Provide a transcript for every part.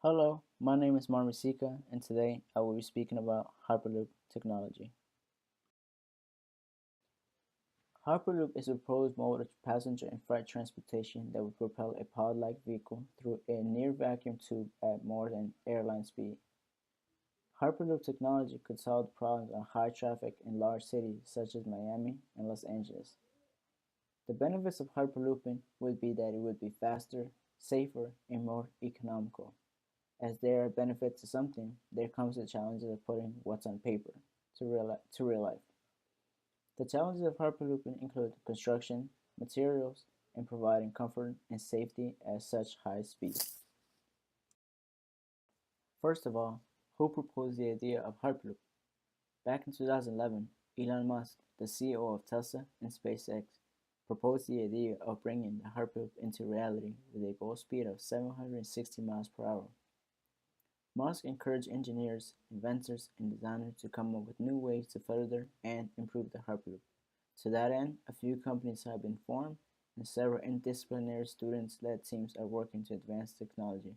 Hello, my name is Marmisika, and today I will be speaking about Hyperloop technology. Hyperloop is a proposed mode of passenger and freight transportation that would propel a pod-like vehicle through a near-vacuum tube at more than airline speed. Hyperloop technology could solve problems on high traffic in large cities such as Miami and Los Angeles. The benefits of Hyperlooping would be that it would be faster, safer, and more economical. As there are benefits to something, there comes the challenges of putting what's on paper to real life. The challenges of hyperlooping include construction, materials, and providing comfort and safety at such high speed. First of all, who proposed the idea of Hyperloop? Back in 2011, Elon Musk, the CEO of Tesla and SpaceX, proposed the idea of bringing the Hyperloop into reality with a goal speed of 760 miles per hour. Musk encouraged engineers, inventors, and designers to come up with new ways to further and improve the Hyperloop. To that end, a few companies have been formed, and several interdisciplinary student-led teams are working to advance technology.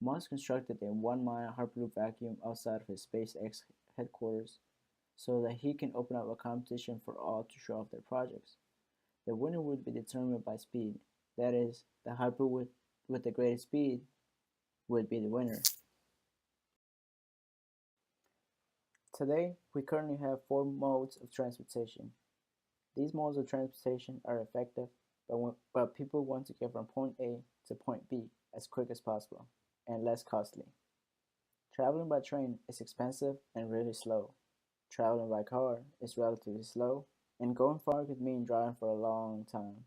Musk constructed a 1-mile Hyperloop vacuum outside of his SpaceX headquarters so that he can open up a competition for all to show off their projects. The winner would be determined by speed. That is, the Hyperloop with the greatest speed would be the winner. Today, we currently have 4 modes of transportation. These modes of transportation are effective, but people want to get from point A to point B as quick as possible and less costly. Traveling by train is expensive and really slow. Traveling by car is relatively slow, and going far could mean driving for a long time.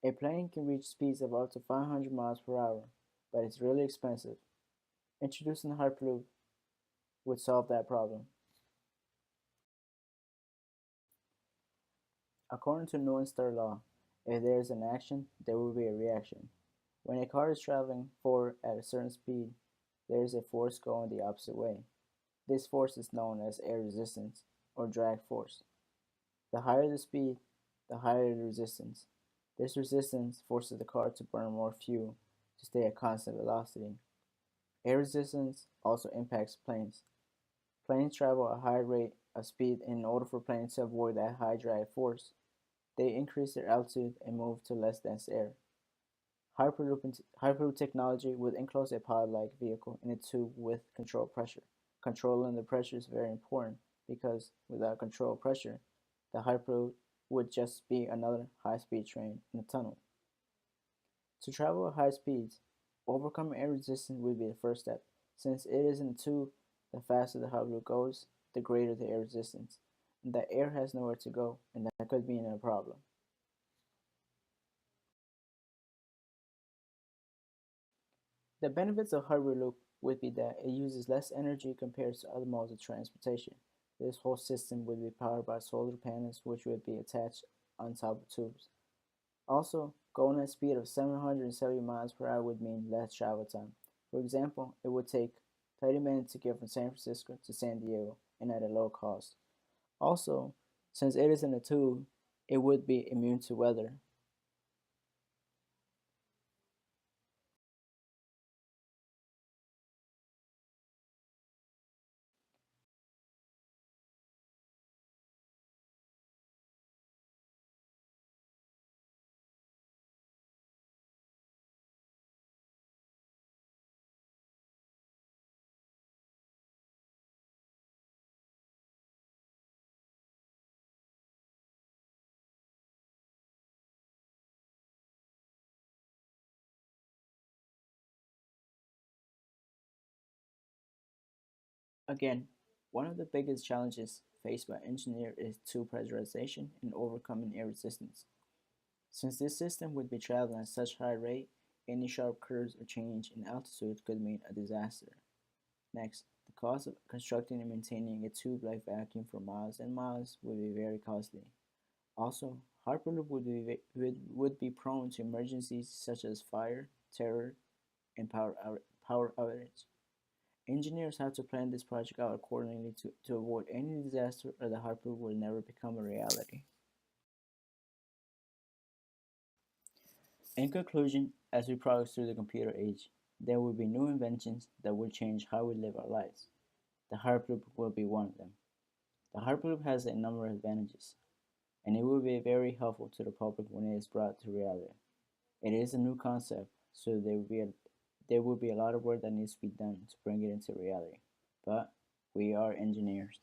A plane can reach speeds of up to 500 miles per hour, but it's really expensive. Introducing the Hyperloop would solve that problem. According to Newton's third law, if there is an action, there will be a reaction. When a car is traveling forward at a certain speed, there is a force going the opposite way. This force is known as air resistance or drag force. The higher the speed, the higher the resistance. This resistance forces the car to burn more fuel to stay at constant velocity. Air resistance also impacts planes. Planes travel at a high rate of speed, and in order for planes to avoid that high drag force, they increase their altitude and move to less dense air. Hyperloop technology would enclose a pod-like vehicle in a tube with controlled pressure. Controlling the pressure is very important because without controlled pressure, the Hyperloop would just be another high-speed train in a tunnel. To travel at high speeds, overcoming air resistance would be the first step. Since it is in a tube, the faster the Hyperloop goes, the greater the air resistance. And the air has nowhere to go, and that could be a problem. The benefits of Hyperloop would be that it uses less energy compared to other modes of transportation. This whole system would be powered by solar panels which would be attached on top of tubes. Also, going at a speed of 770 miles per hour would mean less travel time. For example, it would take 30 minutes to get from San Francisco to San Diego and at a low cost. Also, since it is in a tube, it would be immune to weather. Again, one of the biggest challenges faced by engineers is tube pressurization and overcoming air resistance. Since this system would be traveling at such high rate, any sharp curves or change in altitude could mean a disaster. Next, the cost of constructing and maintaining a tube-like vacuum for miles and miles would be very costly. Also, Hyperloop would be prone to emergencies such as fire, terror, and power outage. Engineers have to plan this project out accordingly to avoid any disaster or the Hyperloop will never become a reality. In conclusion, as we progress through the computer age, There will be new inventions that will change how we live our lives. The Hyperloop will be one of them. The Hyperloop has a number of advantages, and it will be very helpful to the public when it is brought to reality. It is a new concept, so there will be a lot of work that needs to be done to bring it into reality. But we are engineers.